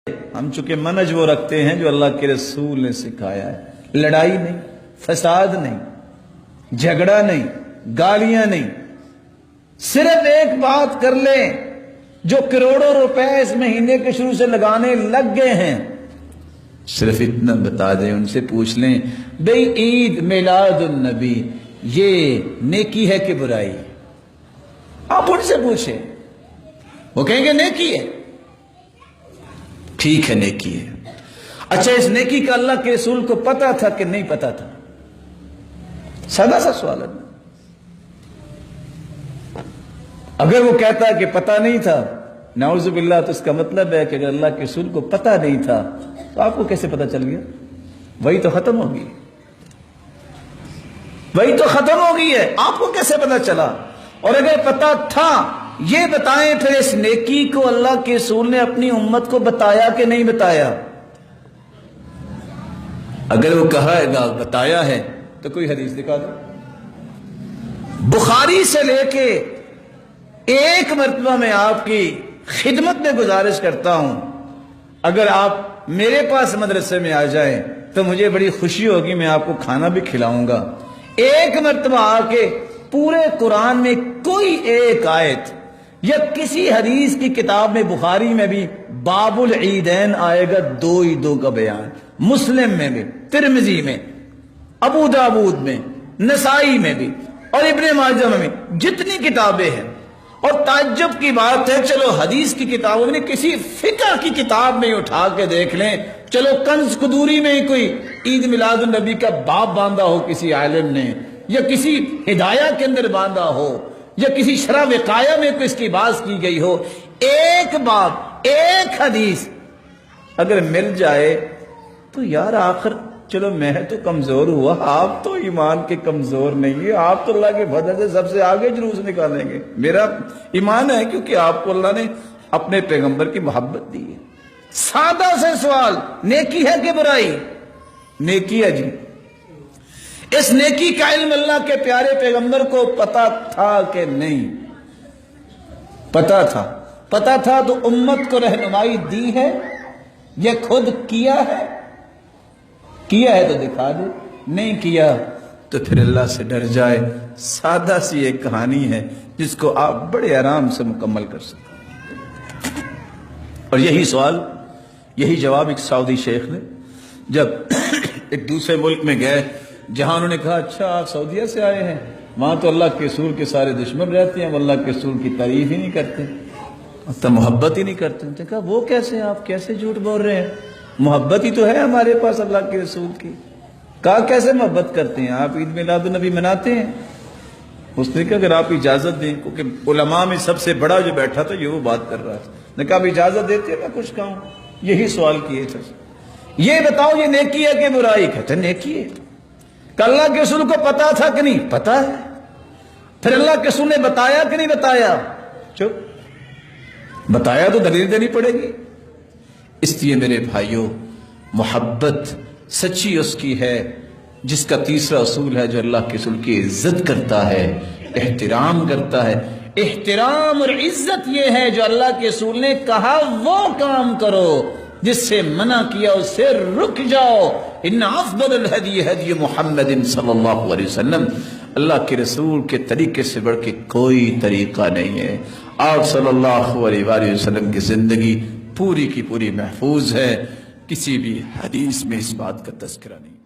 ہم چونکہ منج وہ رکھتے ہیں جو اللہ کے رسول نے سکھایا ہے، لڑائی نہیں، فساد نہیں، جھگڑا نہیں، گالیاں نہیں، صرف ایک بات کر لیں جو کروڑوں روپے اس مہینے کے شروع سے لگانے لگ گئے ہیں، صرف اتنا بتا دیں، ان سے پوچھ لیں بھئی عید میلاد النبی یہ نیکی ہے کہ برائی؟ آپ ان سے پوچھیں، وہ کہیں گے نیکی ہے۔ ٹھیک ہے، نیکی ہے۔ اچھا، اس نیکی کا اللہ کے رسول کو پتا تھا کہ نہیں پتا تھا؟ سادہ سا سوال ہے۔ اگر وہ کہتا کہ پتا نہیں تھا، نعوذ باللہ، تو اس کا مطلب ہے کہ اگر اللہ کے رسول کو پتا نہیں تھا تو آپ کو کیسے پتا چل گیا؟ وہی تو ختم ہوگی، وہی تو ختم ہو گئی ہے، آپ کو کیسے پتا چلا؟ اور اگر پتا تھا، یہ بتائیں پھر اس نیکی کو اللہ کے رسول نے اپنی امت کو بتایا کہ نہیں بتایا؟ اگر وہ کہے گا بتایا ہے تو کوئی حدیث دکھا دو۔ بخاری سے لے کے ایک مرتبہ میں آپ کی خدمت میں گزارش کرتا ہوں، اگر آپ میرے پاس مدرسے میں آ جائیں تو مجھے بڑی خوشی ہوگی، میں آپ کو کھانا بھی کھلاؤں گا۔ ایک مرتبہ آ کے پورے قرآن میں کوئی ایک آیت یا کسی حدیث کی کتاب میں، بخاری میں بھی باب العیدین آئے گا، دو عیدوں کا بیان، مسلم میں بھی، ترمذی میں، ابو داود میں، نسائی میں بھی، اور ابن ماجہ میں بھی، جتنی کتابیں ہیں۔ اور تعجب کی بات ہے، چلو حدیث کی کتابوں میں، کسی فقہ کی کتاب میں اٹھا کے دیکھ لیں، چلو کنز قدوری میں ہی کوئی عید میلاد النبی کا باب باندھا ہو کسی عالم نے، یا کسی ہدایہ کے اندر باندھا ہو، یا کسی شرح وقایہ میں کوئی اس کی بات کی گئی ہو، ایک باب، ایک حدیث اگر مل جائے تو یار آخر چلو میں تو کمزور ہوا، آپ تو ایمان کے کمزور نہیں ہے، آپ تو اللہ کے فضل سے سب سے آگے جلوس نکالیں گے۔ میرا ایمان ہے کیونکہ آپ کو اللہ نے اپنے پیغمبر کی محبت دی ہے۔ سادہ سے سوال، نیکی ہے کہ برائی؟ نیکی ہے جی۔ اس نیکی کا علم اللہ کے پیارے پیغمبر کو پتا تھا کہ نہیں؟ پتا تھا۔ پتا تھا تو امت کو رہنمائی دی ہے یا خود کیا ہے؟ کیا ہے تو دکھا دے، نہیں کیا تو پھر اللہ سے ڈر جائے۔ سادہ سی ایک کہانی ہے جس کو آپ بڑے آرام سے مکمل کر سکتے۔ اور یہی سوال، یہی جواب ایک سعودی شیخ نے جب ایک دوسرے ملک میں گئے، جہاں انہوں نے کہا اچھا آپ سعودیہ سے آئے ہیں، وہاں تو اللہ کے رسول کے سارے دشمن رہتے ہیں، وہ اللہ کے رسول کی تعریف ہی نہیں کرتے، تو محبت ہی نہیں کرتے۔ انہوں نے کہا وہ کیسے، آپ کیسے جھوٹ بول رہے ہیں؟ محبت ہی تو ہے ہمارے پاس اللہ کے رسول کی۔ کہا کیسے محبت کرتے ہیں آپ؟ عید میلاد النبی مناتے ہیں؟ اس نے کہا اگر آپ اجازت دیں، کیونکہ علماء میں سب سے بڑا جو بیٹھا تھا یہ وہ بات کر رہا تھا، نے کہا اجازت دیتے میں کچھ کہوں؟ یہی سوال کیے تھے، یہ بتاؤ یہ نیکی ہے کہ برائی؟ کہتے نیکی ہے۔ کہ اللہ کے رسول کو پتا تھا کہ نہیں؟ پتا ہے۔ پھر اللہ کے رسول نے بتایا کہ نہیں بتایا؟ چپ، بتایا تو دلیل دینی پڑے گی۔ اس لیے میرے بھائیوں، محبت سچی اس کی ہے جس کا تیسرا اصول ہے جو اللہ کے رسول کی عزت کرتا ہے، احترام کرتا ہے۔ احترام اور عزت یہ ہے جو اللہ کے رسول نے کہا وہ کام کرو، جس سے منع کیا اس سے رک جاؤ۔ ان افضل الہدی ہدی محمد صلی اللہ علیہ وسلم، اللہ کے رسول کے طریقے سے بڑھ کے کوئی طریقہ نہیں ہے۔ آپ صلی اللہ علیہ وآلہ وسلم کی زندگی پوری کی پوری محفوظ ہے، کسی بھی حدیث میں اس بات کا تذکرہ نہیں۔